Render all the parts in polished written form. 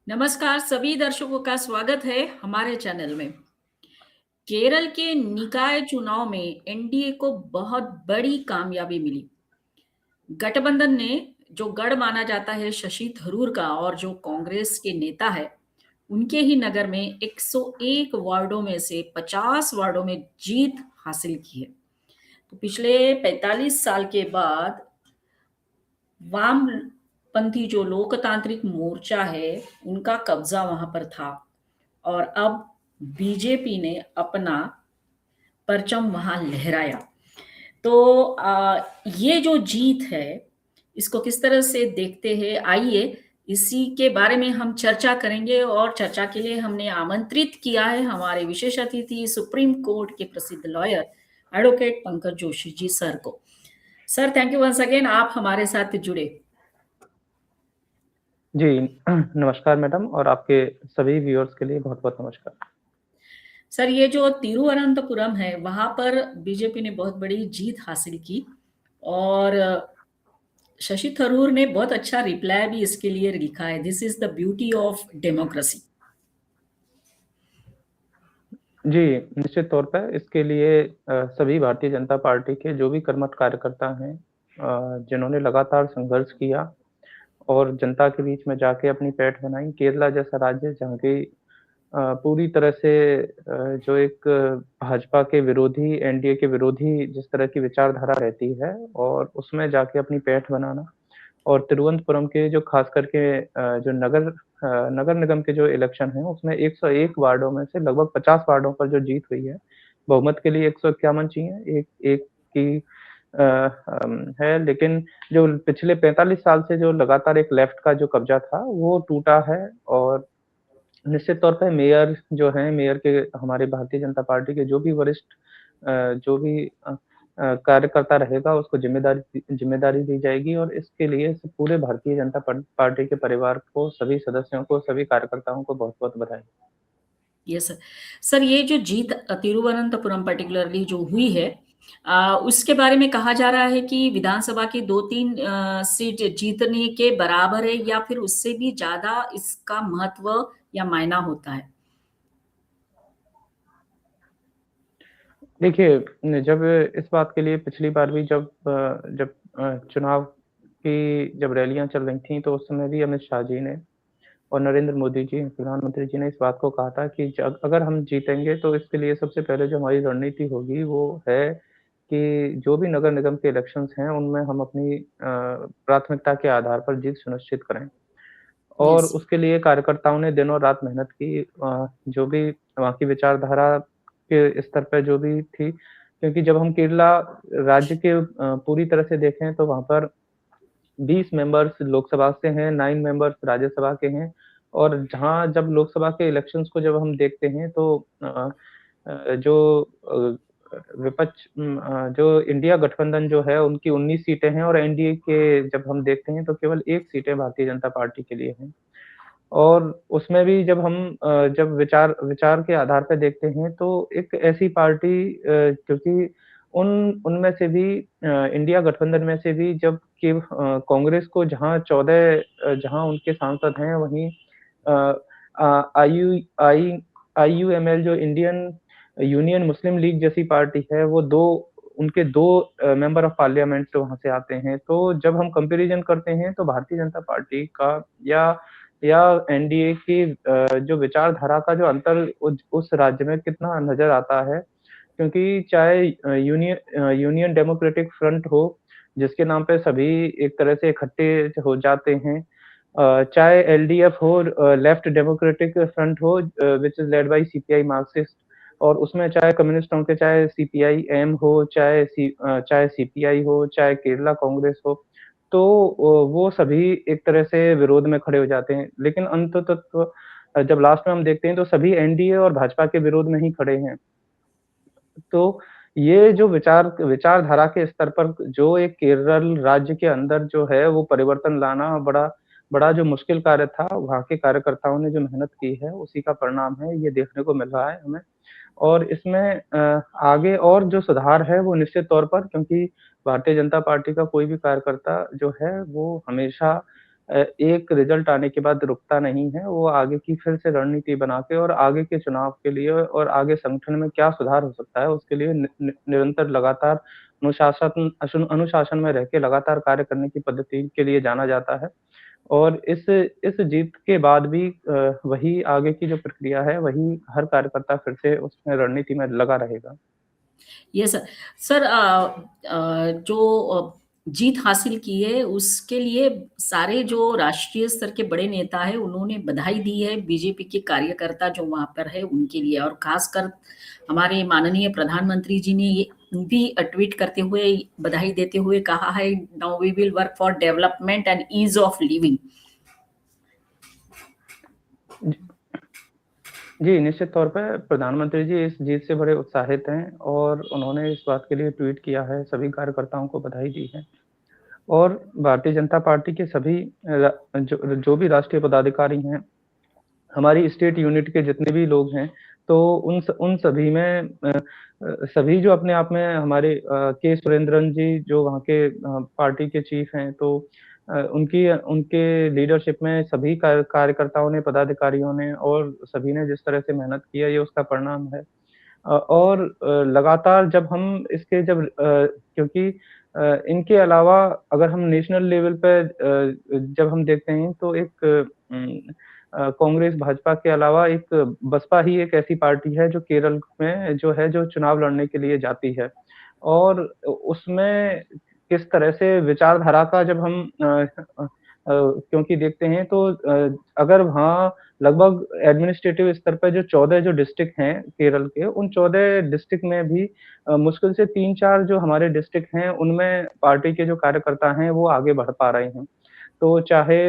नमस्कार सभी दर्शकों का स्वागत है हमारे चैनल में। केरल के निकाय चुनाव में एनडीए को बहुत बड़ी कामयाबी मिली। गठबंधन ने जो गढ़ माना जाता है शशि थरूर का और जो कांग्रेस के नेता है, उनके ही नगर में 101 वार्डों में से 50 वार्डों में जीत हासिल की है। तो पिछले 45 साल के बाद वामपंथी जो लोकतांत्रिक मोर्चा है, उनका कब्जा वहां पर था और अब बीजेपी ने अपना परचम वहां लहराया। तो ये जो जीत है, इसको किस तरह से देखते हैं? आइए इसी के बारे में हम चर्चा करेंगे और चर्चा के लिए हमने आमंत्रित किया है हमारे विशेष अतिथि सुप्रीम कोर्ट के प्रसिद्ध lawyer advocate Pankaj Joshi ji sir को। Sir, thank you once again, आप हमारे साथ जुड़े। जी, नमस्कार मैडम और आपके सभी व्यूअर्स के लिए बहुत-बहुत नमस्कार। सर, ये जो तिरुवनंतपुरम है, वहां पर बीजेपी ने बहुत बड़ी जीत हासिल की और शशि थरूर ने बहुत अच्छा रिप्लाई भी इसके लिए लिखा है, this is the beauty of democracy. जी, निश्चित तौर पे इसके लिए सभी भारतीय जनता पार्टी के जो भी कर्मठ कार्यकर्ता हैं जिन्होंने लगातार संघर्ष किया और जनता के बीच में जाके अपनी पैठ बनाई। केरला जैसा राज्य जहाँ की पूरी तरह से जो एक भाजपा के विरोधी, एनडीए के विरोधी जिस तरह की विचारधारा रहती है और उसमें जाके अपनी पैठ बनाना और तिरुवनंतपुरम के जो खास करके जो नगर निगम के जो इलेक्शन हैं, उसमें 101 वार्डों में से लगभग 50 वार्डों पर जो जीत हुई है, बहुमत के लिए 151 चाहिए, एक एक की है, लेकिन जो पिछले 45 साल से जो लगातार एक लेफ्ट का जो कब्जा था, वो टूटा है और निश्चित तौर पे मेयर के हमारे भारतीय जनता पार्टी के जो भी वरिष्ठ जो भी कार्यकर्ता रहेगा उसको ज़िम्मेदारी दी जाएगी और इसके लिए पूरे भारतीय जनता पार्टी के परिवार को, सभी सदस्यों को, सभी कार्यकर्ताओं को बहुत-बहुत बधाई। Yes sir. सर, ये जो जीत तिरुवनंतपुरम पर्टिकुलरली जो हुई है, उसके बारे में कहा जा रहा है कि विधानसभा की 2-3 सीट जीतने के बराबर है या फिर उससे भी ज़्यादा इसका महत्व या मायना होता है? देखिए, जब इस बात के लिए पिछली बार भी जब चुनाव की जब रैलियाँ चल रही थीं, तो उस समय भी अमित शाह जी ने और नरेंद्र मोदी जी, प्रधानमंत्री जी ने इस बात को कहा था कि ज अगर हम जीतेंगे तो इसके लिए सबसे पहले जो हमारी रणनीति होगी वो है कि जो भी नगर निगम के इलेक्शंस हैं, उनमें हम अपनी प्राथमिकता के आधार पर जीत सुनिश्चित करें। और यस। उसके लिए कार्यकर्ताओं ने दिनों-रात मेहनत की जो भी वहाँ की विचारधारा के स्तर पे जो भी थी, क्योंकि जब हम केरला राज्य के पूरी तरह से देखें तो वहाँ पर 20 मेंबर्स लोकसभा से हैं, 9 मेंबर्स राज्यसभा के हैं और जहाँ जब लोकसभा के इलेक्शंस को जब हम देखते हैं तो जो जो इंडिया गठबंधन जो है उनकी 19 सीटें हैं और एनडीए के जब हम देखते हैं तो केवल 1 सीटें भारतीय जनता पार्टी के लिए हैं। और उसमें भी जब हम जब विचार विचार के आधार पे देखते हैं तो एक ऐसी पार्टी क्योंकि उन उनमें से भी इंडिया गठबंधन में से भी कांग्रेस को जहाँ 14 जहाँ उनके सांसद हैं वहीं अ आईयू आई आईयूएमएल जो इंडियन यूनियन मुस्लिम लीग जैसी पार्टी है वो 2 उनके 2 मेंबर ऑफ पार्लियामेंट वहाँ से आते हैं। तो जब हम कंपैरिज़न करते हैं तो भारतीय जनता पार्टी का या या एनडीए की जो विचारधारा का जो अंतर उस राज्य में कितना नज़र आता है, क्योंकि चाहे यूनियन डेमोक्रेटिक फ्रंट हो, जिसके नाम पे सभी एक तरह से इकट्ठे हो जाते हैं चाहे एलडीएफ हो लेफ्ट डेमोक्रेटिक फ्रंट हो which is led by CPI Marxist और उसमें चाहे कम्युनिस्टों के चाहे सीपीआई-एम हो, चाहे सीपीआई हो, चाहे केरला कांग्रेस हो, तो वो सभी एक तरह से विरोध में खड़े हो जाते हैं। लेकिन अंततः तो जब लास्ट में हम देखते हैं तो सभी एनडीए और भाजपा के विरोध में ही खड़े हैं। तो ये जो विचारधारा के स्तर पर जो एक केरल राज्य के अंदर जो है वो परिवर्तन लाना बड़ा जो मुश्किल कार्य था, वहाँ के कार्यकर्ताओं ने जो मेहनत की है, उसी का परिणाम है, ये देखने को मिल रहा है हमें। और इसमें आगे और जो सुधार है वो निश्चित तौर पर क्योंकि भारतीय जनता पार्टी का कोई भी कार्यकर्ता जो है वो हमेशा एक रिजल्ट आने के बाद रुकता नहीं है, वो आगे की फिर से रणनीति बना के और आगे के चुनाव के लिए और आगे संगठन में क्या सुधार हो सकता है, उसके लिए निरंतर लगातार अनुशासन में रह के लगातार कार्य करने की पद्धति के लिए जाना जाता है। और इस जीत के बाद भी वही आगे की जो प्रक्रिया है, वही हर कार्यकर्ता फिर से उसमें रणनीति में लगा रहेगा। ये सर सर जो जीत हासिल की है उसके लिए सारे जो राष्ट्रीय स्तर के बड़े नेता है उन्होंने बधाई दी है बीजेपी के कार्यकर्ता जो वहां पर है उनके लिए, और खासकर हमारे माननीय प्रधानमंत्री जी ने ये भी ट्वीट करते हुए बधाई देते हुए कहा है, now we will work for development and ease of living. जी, निश्चित तौर पे प्रधानमंत्री जी इस जीत से बड़े उत्साहित हैं और उन्होंने इस बात के लिए ट्वीट किया है, सभी कार्यकर्ताओं को बधाई दी है। और भारतीय जनता पार्टी के सभी जो भी राष्ट्रीय पदाधिकारी हैं, हमारी स्टेट यूनिट के जितने भी लोग हैं, तो उन सभी में सभी जो अपने आप में हमारे के सुरेंद्रन जी जो वहाँ के पार्टी के चीफ हैं, तो उनके लीडरशिप में सभी कार्यकर्ताओं ने, पदाधिकारियों ने और सभी ने जिस तरह से मेहनत की है, ये उसका परिणाम है। और लगातार जब हम इसके क्योंकि इनके अलावा अगर हम नेशनल लेवल पे जब हम देखते हैं तो एक कांग्रेस, भाजपा के अलावा एक बसपा ही एक ऐसी पार्टी है जो केरल में जो चुनाव लड़ने के लिए जाती है। और उसमें किस तरह से विचारधारा का जब हम क्योंकि देखते हैं तो अगर वहाँ लगभग एडमिनिस्ट्रेटिव स्तर पे जो 14 जो डिस्ट्रिक्ट हैं केरल के, उन 14 डिस्ट्रिक्ट में भी मुश्किल से 3-4 जो हमारे डिस्ट्रिक्ट हैं, उनमें पार्टी के जो कार्यकर्ता हैं, वो आगे बढ़ पा रहे हैं। तो चाहे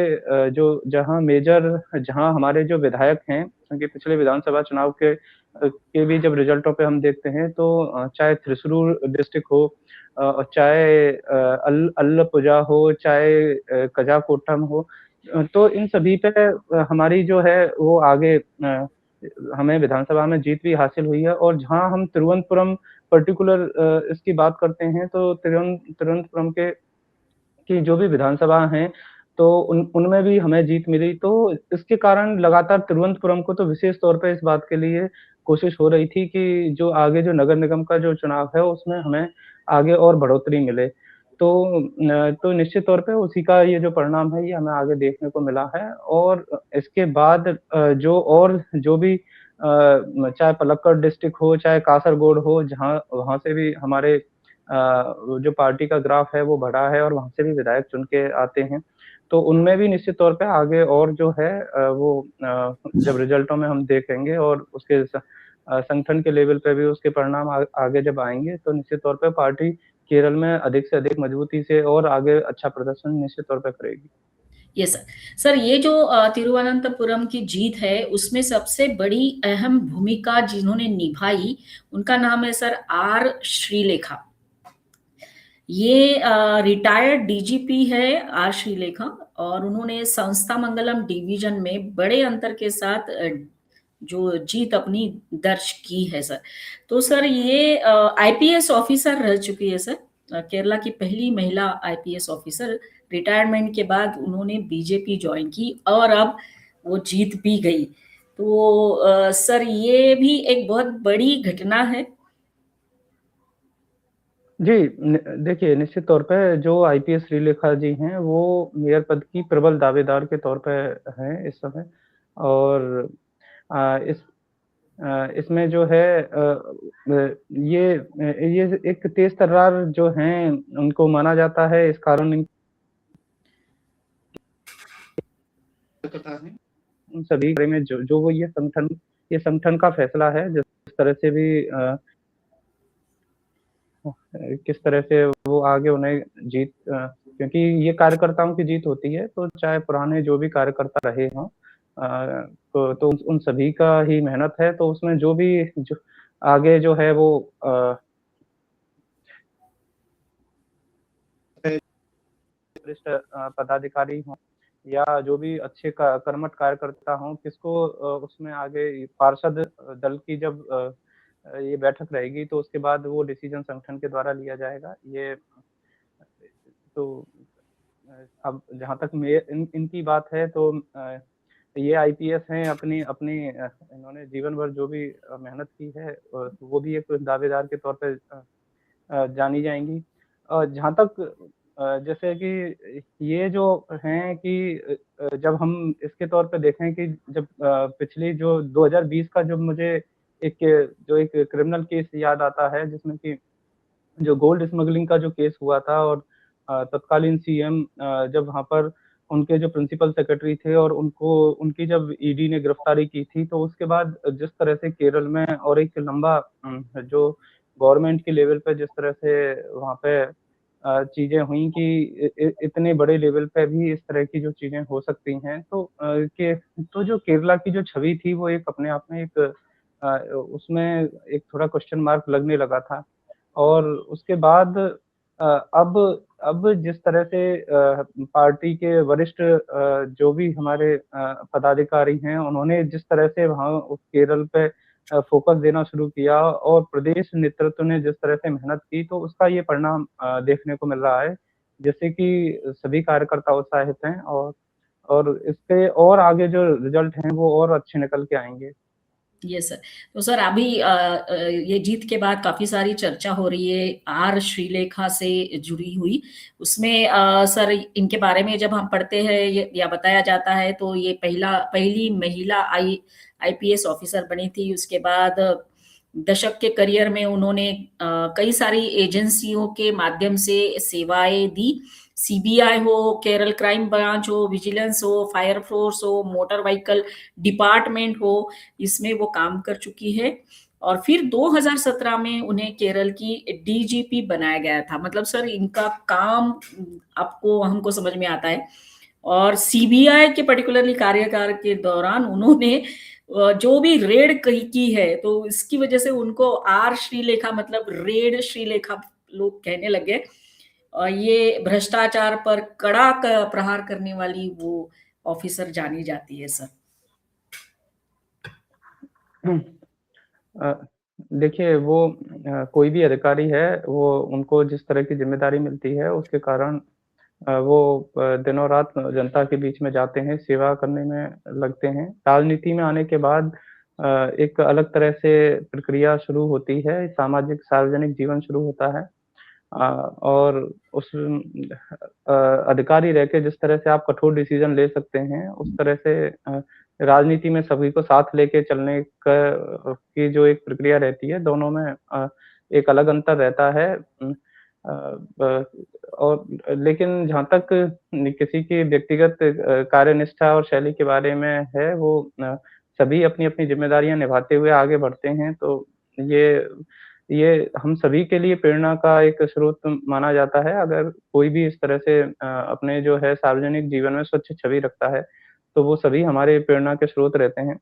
जहाँ हमारे जो विधायक हैं, क्योंकि पिछले विधानसभा चुनाव के भी जब रिजल्टों पे हम देखते हैं तो चाहे त्रिशूर डिस्ट्रिक्ट हो चाहे अल्लपुझा हो, चाहे कजाकोटम हो, तो इन सभी पे हमारी जो है वो आगे हमें विधानसभा में जीत भी हासिल हुई है। और जहाँ हम तिरुवनंतपुरम पर्टिकुलर इसकी बात करते हैं तो तिरुवनंतपुरम के की जो भी विधानसभा हैं, तो उनमें भी हमें जीत मिली। तो इसके कारण लगातार तिरुवनंतपुरम को तो विशेष तौर पे इस बात के लिए कोशिश हो रही थी कि जो आगे जो नगर निगम का जो चुनाव है, उसमें हमें आगे और बढ़ोतरी मिले। तो निश्चित तौर पे उसी का ये जो परिणाम है, ये हमें आगे देखने को मिला है। और इसके बाद जो भी चाहे पलक्कड़ डिस्ट्रिक्ट हो, चाहे कासरगोड हो, जहाँ वहाँ से भी हमारे जो पार्टी का ग्राफ है वो बढ़ा है और वहाँ से भी विधायक चुन के आते हैं। तो उनमें भी निश्चित तौर पे आगे और जो है जब रिजल्टों में हम देखेंगे और उसके संगठन के लेवल पे भी उसके परिणाम आगे जब आएँगे, तो निश्चित तौर पे पार्टी केरल में अधिक से अधिक मजबूती से और आगे अच्छा प्रदर्शन निश्चित तौर पे करेगी। ये सर सर ये जो तिरुवनंतपुरम की जीत है उसमें सबसे बड़ी अहम भूमिका जिन्होंने निभाई उनका नाम है सर आर श्रीलेखा। ये रिटायर्ड डीजीपी है आर श्रीलेखा, और उन्होंने संस्था मंगलम डिवीजन में बड़े अंतर के साथ जो जीत अपनी दर्ज की है सर। तो सर ये आईपीएस ऑफिसर रह चुकी है सर, केरला की पहली महिला आईपीएस ऑफिसर। रिटायरमेंट के बाद उन्होंने बीजेपी ज्वाइन की और अब वो जीत भी गई। तो सर ये भी एक बहुत बड़ी घटना है। जी, देखिए निश्चित तौर पे जो आईपीएस श्रीलेखा जी हैं, वो मेयर पद की प्रबल दावेदार के तौर पे हैं इस समय। और अ, इस इसमें जो है ये एक तेज तर्रार जो हैं, उनको माना जाता है, इस कारण है उन सभी बारे में जो वो ये संगठन का फैसला है, जिस तरह से भी किस तरह से वो आगे उन्हें क्योंकि ये कार्यकर्ताओं की जीत होती है, तो चाहे पुराने जो भी कार्यकर्ता रहे हों तो उन सभी का ही मेहनत है, तो उसमें जो आगे जो है वो वरिष्ठ पदाधिकारी हों या जो भी अच्छे कर्मठ कार्यकर्ता हों, किसको उसमें आगे पार्षद दल की जब ये बैठक रहेगी, तो उसके बाद वो डिसीजन संगठन के द्वारा लिया जाएगा। ये तो अब जहाँ तक इनकी बात है तो ये आईपीएस हैं, अपनी अपनी इन्होंने जीवन भर जो भी मेहनत की है वो भी एक दावेदार के तौर पे जानी जाएँगी। जहाँ तक जैसे कि ये जो हैं कि जब हम इसके तौर पे देखें कि जब पिछली जो 2020 का जो मुझे एक जो एक क्रिमिनल केस याद आता है, जिसमें कि जो गोल्ड स्मगलिंग का जो केस हुआ था और तत्कालीन सीएम जब वहाँ पर उनके जो प्रिंसिपल सेक्रेटरी थे और उनको उनकी जब ईडी ने गिरफ्तारी की थी, तो उसके बाद जिस तरह से केरल में और एक लंबा जो गवर्नमेंट के लेवल पे जिस तरह से वहाँ पे चीज़ें हुई कि इतने बड़े लेवल पे भी इस तरह की जो चीज़ें हो सकती हैं, तो तो जो केरला की जो छवि थी, वो एक अपने आप में एक उसमें एक थोड़ा क्वेश्चन मार्क लगने लगा था। और उसके बाद अ, अब अब जिस तरह से पार्टी के वरिष्ठ जो भी हमारे पदाधिकारी हैं, उन्होंने जिस तरह से वहाँ उस केरल पे फ़ोकस देना शुरू किया और प्रदेश नेतृत्व ने जिस तरह से मेहनत की, तो उसका ये परिणाम देखने को मिल रहा है। जैसे कि सभी कार्यकर्ता उत्साहित हैं और इससे और आगे जो रिज़ल्ट हैं, वो और अच्छे निकल के आएँगे। Yes sir. तो सर अभी ये जीत के बाद काफ़ी सारी चर्चा हो रही है आर श्रीलेखा से जुड़ी हुई। उसमें सर इनके बारे में जब हम पढ़ते हैं या बताया जाता है तो ये पहली महिला आईपीएस ऑफिसर बनी थी। उसके बाद दशक के करियर में उन्होंने कई सारी एजेंसियों के माध्यम से सेवाएं दी। सीबीआई हो, केरल क्राइम ब्रांच हो, विजिलेंस हो, फायर फोर्स हो, मोटर व्हीकल डिपार्टमेंट हो, इसमें वो काम कर चुकी है। और फिर 2017 में उन्हें केरल की डीजीपी बनाया गया था। मतलब सर इनका काम आपको हमको समझ में आता है। और सीबीआई के पर्टिकुलरली कार्यकाल के दौरान उन्होंने जो भी रेड की है तो इसकी वजह से उनको आर श्रीलेखा मतलब रेड श्रीलेखा लोग कहने लगे। और ये भ्रष्टाचार पर कड़ा प्रहार करने वाली वो ऑफिसर जानी जाती है सर। अ, देखिए वो कोई भी अधिकारी है, वो उनको जिस तरह की ज़िम्मेदारी मिलती है, उसके कारण वो दिनों-रात जनता के बीच में जाते हैं, सेवा करने में लगते हैं। राजनीति में आने के बाद एक अलग तरह से प्रक्रिया शुरू होती है, सामाजिक सार्वजनिक जीवन शुरू होता है। और उस अधिकारी रह के जिस तरह से आप कठोर डिसीज़न ले सकते हैं, उस तरह से राजनीति में सभी को साथ लेके चलने की जो एक प्रक्रिया रहती है, दोनों में एक अलग अंतर रहता है। अ, ब और लेकिन जहाँ तक किसी की व्यक्तिगत कार्यनिष्ठा और शैली के बारे में है, वो सभी अपनी-अपनी ज़िम्मेदारियाँ निभाते हुए आगे बढ़ते हैं, तो ये ये हम सभी के लिए प्रेरणा का एक स्रोत माना जाता है। अगर कोई भी इस तरह से अपने जो है सार्वजनिक जीवन में स्वच्छ छवि रखता है, तो वो सभी हमारे प्रेरणा के स्रोत रहते हैं।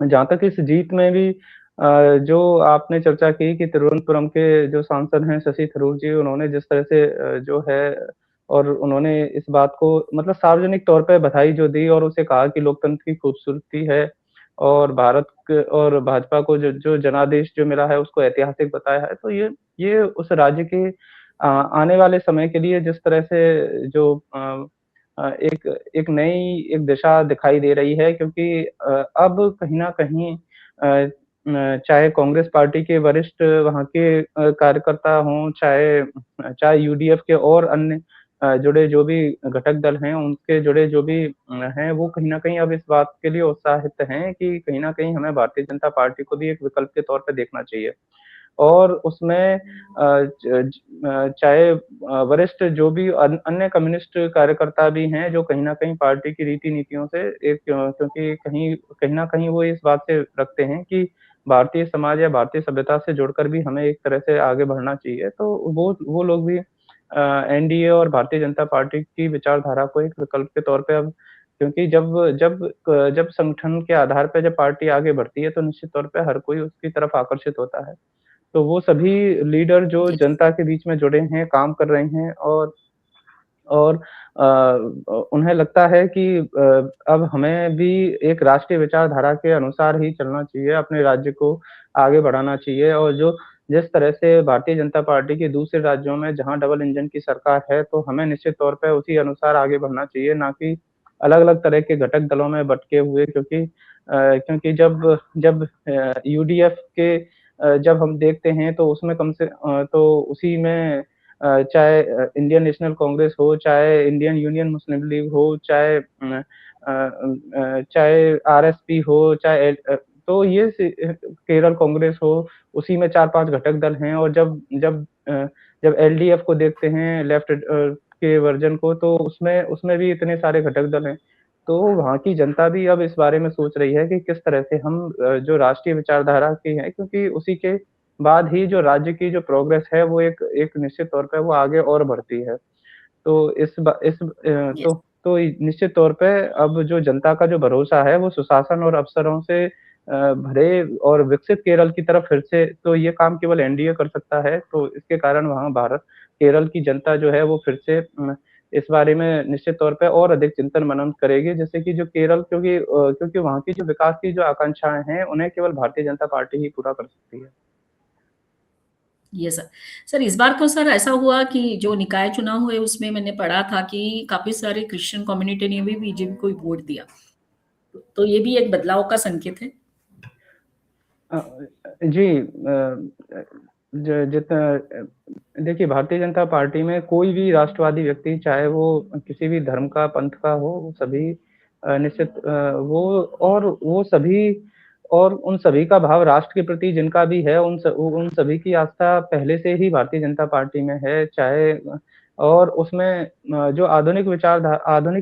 जहाँ तक इस जीत में भी जो आपने चर्चा की कि तिरुवनंतपुरम के जो सांसद हैं शशि थरूर जी, उन्होंने जिस तरह से जो है और उन्होंने इस बात को मतलब सार्वजनिक तौर पे बधाई जो दी और उसे कहा कि लोकतंत्र की खूबसूरती है और भारत क और भाजपा को जो जो जनादेश जो मिला है उसको ऐतिहासिक बताया है। तो ये उस राज्य के आने वाले समय के लिए जिस तरह से जो एक एक नई एक दिशा दिखाई दे रही है क्योंकि अब कहीं न कहीं चाहे कांग्रेस पार्टी के वरिष्ठ वहाँ के कार्यकर्ता हों, चाहे चाहे यूडीएफ के और अन्य जुड़े जो भी घटक दल हैं, उनके जुड़े जो भी हैं, वो कहीं न कहीं अब इस बात के लिए उत्साहित हैं कि कहीं न कहीं हमें भारतीय जनता पार्टी को भी एक विकल्प के तौर पे देखना चाहिए। और उसमें चाहे वरिष्ठ जो भी अन्य कम्युनिस्ट कार्यकर्ता भी हैं, जो कहीं न कहीं पार्टी की रीति-नीतियों से क्योंकि कहीं न कहीं वो इस बात से रखते हैं कि भारतीय समाज या भारतीय सभ्यता से जुड़कर भी हमें एक तरह से आगे बढ़ना चाहिए। तो वो लोग भी एनडीए और भारतीय जनता पार्टी की विचारधारा को एक विकल्प के तौर पे अब क्योंकि जब संगठन के आधार पे जब पार्टी आगे बढ़ती है, तो निश्चित तौर पे हर कोई उसकी तरफ आकर्षित होता है। तो वो सभी लीडर जो यस। जनता के बीच में जुड़े हैं, काम कर रहे हैं और उन्हें लगता है कि अब हमें भी एक राष्ट्रीय विचारधारा के अनुसार ही चलना चाहिए, अपने राज्य को आगे बढ़ाना चाहिए और जो जिस तरह से भारतीय जनता पार्टी के दूसरे राज्यों में जहाँ डबल इंजन की सरकार है, तो हमें निश्चित तौर पे उसी अनुसार आगे बढ़ना चाहिए, ना कि अलग-अलग तरह के घटक दलों में बँटके हुए, क्योंकि जब जब यूडीएफ के जब हम देखते हैं तो उसमें तो उसी में चाहे इंडियन नेशनल कांग्रेस हो, चाहे इंडियन यूनियन मुस्लिम लीग हो, चाहे आरएसपी हो, तो केरल कांग्रेस हो, उसी में 4-5 घटक दल हैं, और जब एलडीएफ को देखते हैं, के वर्जन को, तो उसमें उसमें भी इतने सारे घटक दल हैं। तो वहाँ की जनता भी अब इस बारे में सोच रही है कि किस तरह से हम जो राष्ट्रीय विचारधारा की है, क्योंकि उसी के बाद ही जो राज्य की जो प्रोग्रेस है, वो एक एक निश्चित तौर पे वो आगे और बढ़ती है। तो इस बा इस अ, यस। निश्चित तौर पे अब जो जनता का जो भरोसा है, वो सुशासन और अवसरों से भरे और विकसित केरल की तरफ फिर से, तो ये काम केवल एनडीए कर सकता है। तो इसके कारण वहाँ भारत केरल की जनता जो है, वो फिर से इस बारे में निश्चित तौर पे और अधिक चिंतन-मनन करेगी, जिससे कि जो केरल, क्योंकि वहाँ की जो विकास की जो आकांक्षाएँ हैं, उन्हें केवल भारतीय जनता पार्टी ही पूरा कर सकती है। ये सर। सर, इस बार तो सर ऐसा हुआ कि जो निकाय चुनाव हुए उसमें मैंने पढ़ा था कि काफी सारे क्रिश्चियन कम्युनिटी ने भी बीजेपी को ही वोट दिया। तो ये भी एक बदलाव का संकेत है। अ, जी, ज जितना देखिए, भारतीय जनता पार्टी में कोई भी राष्ट्रवादी व्यक्ति, चाहे वो किसी भी धर्म का, पंथ का हो, वो सभी निश्चित वो सभी, और उन सभी का भाव राष्ट्र के प्रति जिनका भी है, उन सभी की आस्था पहले से ही भारतीय जनता पार्टी में है, चाहे और उसमें जो आधुनिक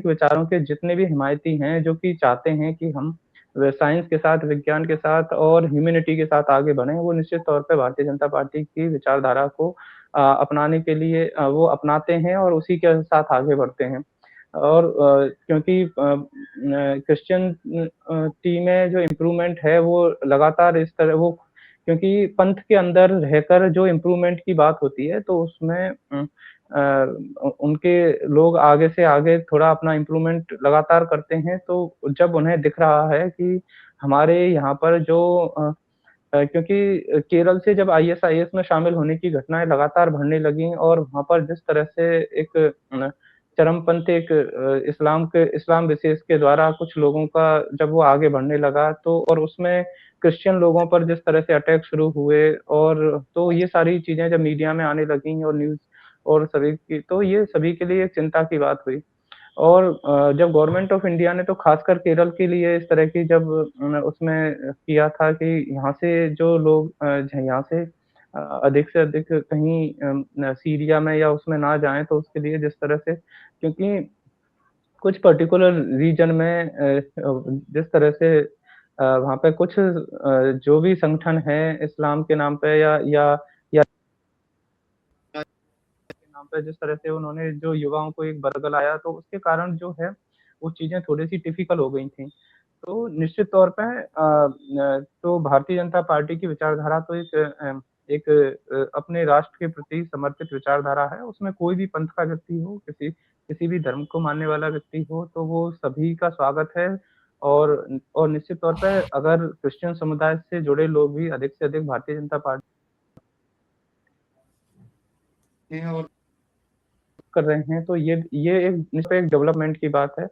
विचारों के जितने भी हिमायती हैं, जो कि चाहते हैं कि हम साइंस के साथ, विज्ञान के साथ और ह्यूमैनिटी के साथ आगे बढ़ें, वो निश्चित तौर पे भारतीय जनता पार्टी की विचारधारा को अपनाने के लिए वो अपनाते हैं और उसी के साथ आगे बढ़ते हैं। और क्योंकि क्रिश्चियन टी में जो इम्प्रूवमेंट है, वो लगातार इस तरह वो क्योंकि पंथ के अंदर रहकर जो इम्प्रूवमेंट की बात होती है, तो उसमें उनके लोग आगे से आगे थोड़ा अपना इम्प्रूवमेंट लगातार करते हैं, तो जब उन्हें दिख रहा है कि हमारे यहाँ पर क्योंकि केरल से जब आईएसआईएस में शामिल होने की घटनाएँ लगातार बढ़ने लगीं, और वहाँ पर जिस तरह से एक चरमपंथी इस्लाम विशेष के द्वारा कुछ लोगों का जब वो आगे बढ़ने लगा, तो और उसमें क्रिश्चियन लोगों पर जिस तरह से अटैक शुरू हुए, और तो ये सारी चीज़ें जब मीडिया में आने लगीं और न्यूज़ और सभी की, तो ये सभी के लिए एक चिंता की बात हुई। और जब गवर्नमेंट ऑफ इंडिया ने तो खासकर केरल के लिए इस तरह की जब उसमें किया था कि यहाँ से जो लोग यहाँ से अधिक से अधिक कहीं सीरिया में या उसमें ना जाएँ, तो उसके लिए जिस तरह से, क्योंकि कुछ पर्टिकुलर रीजन में जिस तरह से वहाँ पे कुछ जो भी संगठन है इस्लाम के नाम पे या के नाम पे, जिस तरह से उन्होंने जो युवाओं को एक बरगलाया, तो उसके कारण जो है, वो चीज़ें थोड़ी-सी टिपिकल हो गई थी। तो निश्चित तौर पे तो भारतीय जनता पार्टी की विचारधारा तो अपने राष्ट्र के प्रति समर्पित विचारधारा है। उसमें कोई भी पंथ का व्यक्ति हो, किसी भी धर्म को मानने वाला व्यक्ति हो, तो वो सभी का स्वागत है। और निश्चित तौर पे अगर क्रिश्चियन समुदाय से जुड़े लोग भी अधिक से अधिक भारतीय जनता पार्टी हैं और कर रहे हैं, तो ये एक डेवलपमेंट की बात है,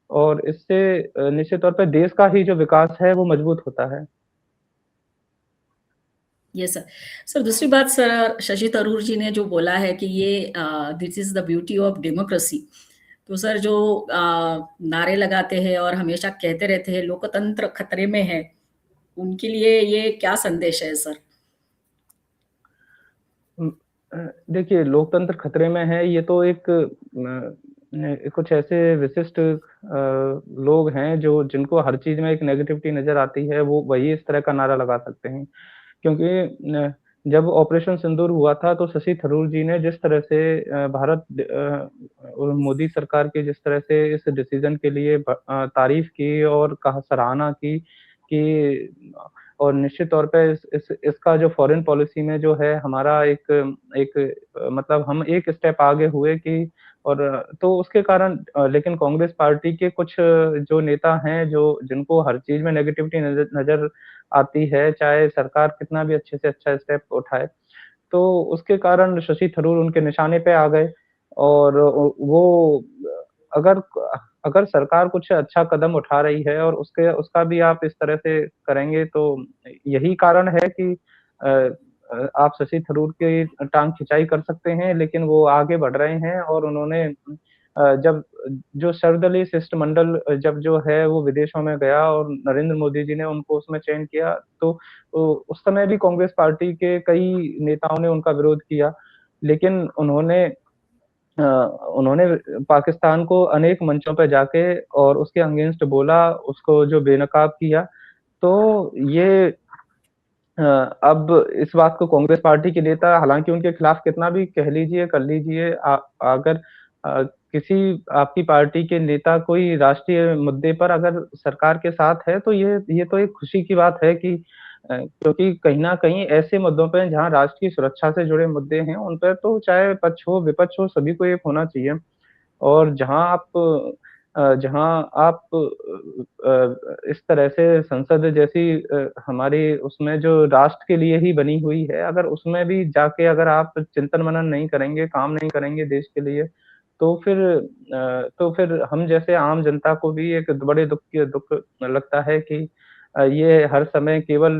और इससे निश्चित तौर पे देश का ही जो विकास है, वो मजबूत होता है। ये सर। सर, दूसरी बात सर, शशि थरूर जी ने जो बोला है कि ये this is the beauty of democracy. तो सर, जो नारे लगाते हैं और हमेशा कहते रहते हैं लोकतंत्र खतरे में है, उनके लिए ये क्या संदेश है सर? उम, देखिए, लोकतंत्र खतरे में है, ये तो कुछ ऐसे विशिष्ट लोग हैं जो जिनको हर चीज़ में एक नेगेटिविटी नज़र आती है, वो वही इस तरह का नारा लगा सकते हैं। क्योंकि जब ऑपरेशन सिंदूर हुआ था, तो शशि थरूर जी ने जिस तरह से और मोदी सरकार की जिस तरह से इस डिसीज़न के लिए तारीफ़ की और कहा सराहना की कि और निश्चित तौर पे इसका जो फ़ॉरेन पॉलिसी में जो है हमारा एक मतलब हम एक स्टेप आगे हुए कि और तो उसके कारण लेकिन कांग्रेस पार्टी के कुछ जो नेता हैं, जो जिनको हर चीज़ में नेगेटिविटी नज़र नज़र आती है, चाहे सरकार कितना भी अच्छे से अच्छा स्टेप उठाए। तो उसके कारण शशि थरूर उनके निशाने पे आ गए और वो अगर अगर सरकार कुछ अच्छा कदम उठा रही है और उसका भी आप इस तरह से करेंगे तो यही कारण है कि आप शशि थरूर की टाँग खिंचाई कर सकते हैं, लेकिन वो आगे बढ़ रहे हैं और उन्होंने जब जो सर्वदलीय शिष्टमंडल जब जो है वो विदेशों में गया और नरेंद्र मोदी जी ने उनको उसमें चयन किया, तो उस समय भी कांग्रेस पार्टी के कई नेताओं ने उनका विरोध किया। लेकिन उन्होंने पाकिस्तान को अनेक मंचों पे जाके और उसके अगेंस्ट बोला, उसको जो बेनकाब किया। तो ये अब इस बात को कांग्रेस पार्टी के नेता हालाँकि उनके खिलाफ कितना भी कह लीजिए, कर लीजिए अगर किसी आपकी पार्टी के नेता कोई राष्ट्रीय मुद्दे पर अगर सरकार के साथ है, तो ये तो एक खुशी की बात है कि क्योंकि कहीं न कहीं ऐसे मुद्दों पे जहाँ राष्ट्र की सुरक्षा से जुड़े मुद्दे हैं, उन पे तो चाहे पक्ष हो, विपक्ष हो, सभी को एक होना चाहिए। और जहाँ आप इस तरह से संसद जैसी हमारी उसमें जो राष्ट्र के लिए ही बनी हुई है, अगर उसमें भी जाके अगर आप चिंतन-मनन नहीं करेंगे, काम नहीं करेंगे देश के लिए, तो फिर हम जैसे आम जनता को भी एक बड़े दुःख लगता है कि ये हर समय केवल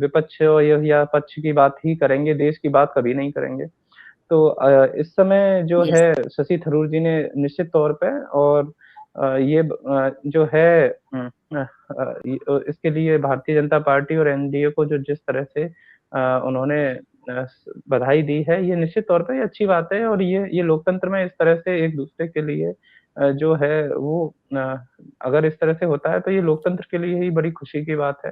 विपक्ष या पक्ष की बात ही करेंगे, देश की बात कभी नहीं करेंगे। तो इस समय जो यस, है शशि थरूर जी ने निश्चित तौर पे और जो है इसके लिए भारतीय जनता पार्टी और एनडीए को जो जिस तरह से उन्होंने बधाई दी है, ये निश्चित तौर पे ये अच्छी बात है और ये लोकतंत्र में इस तरह से एक-दूसरे के लिए जो है वो अगर इस तरह से होता है तो ये लोकतंत्र के लिए ही बड़ी खुशी की बात है।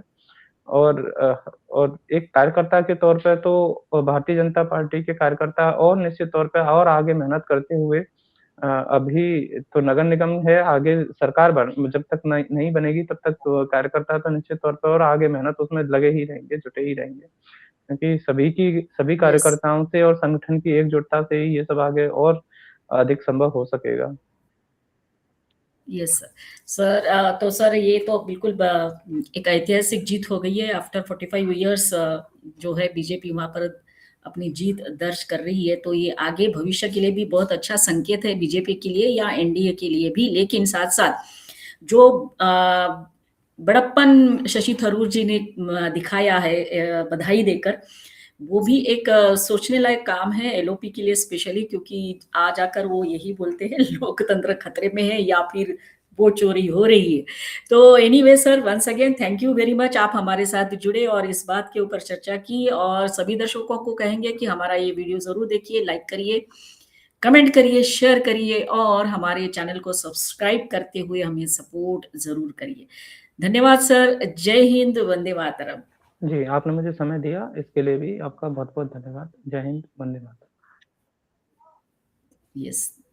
और एक कार्यकर्ता के तौर पे तो भारतीय जनता पार्टी के कार्यकर्ता और निश्चित तौर पे और आगे मेहनत करते हुए अभी तो नगर निगम है, आगे सरकार जब तक नहीं बनेगी तब तक तो कार्यकर्ता तो निश्चित तौर पे और आगे मेहनत उसमें लगे ही रहेंगे, जुटे ही रहेंगे। क्योंकि सभी यस। कार्यकर्ताओं से और संगठन की एकजुटता से ही ये सब आगे और अधिक संभव हो सकेगा। Yes sir. सर तो सर ये तो बिल्कुल एक ऐतिहासिक जीत हो गई है आफ्टर 45 इयर्स जो है बीजेपी वहां पर अपनी जीत दर्ज कर रही है, तो ये आगे भविष्य के लिए भी बहुत अच्छा संकेत है बीजेपी के लिए या एनडीए के लिए भी। लेकिन साथ साथ जो बड़प्पन शशि थरूर जी ने दिखाया है बधाई देकर, वो भी एक सोचने लायक काम है एलओपी के लिए स्पेशली, क्योंकि आज आकर वो यही बोलते हैं लोकतंत्र खतरे में है या फिर वोट चोरी हो रही है। तो anyway sir, once again thank you very much, आप हमारे साथ जुड़े और इस बात के ऊपर चर्चा की। और सभी दर्शकों को कहेंगे कि हमारा ये वीडियो जरूर देखिए, लाइक करिए, कमेंट करिए, शेयर करिए और हमारे चैनल को सब्सक्राइब करते हुए हमें सपोर्ट जरूर करिए। धन्यवाद सर। जय हिंद, वंदे मातरम। जी, आपने मुझे समय दिया इसके लिए भी आपका बहुत-बहुत धन्यवाद। जय हिंद, वंदे मातरम। यस।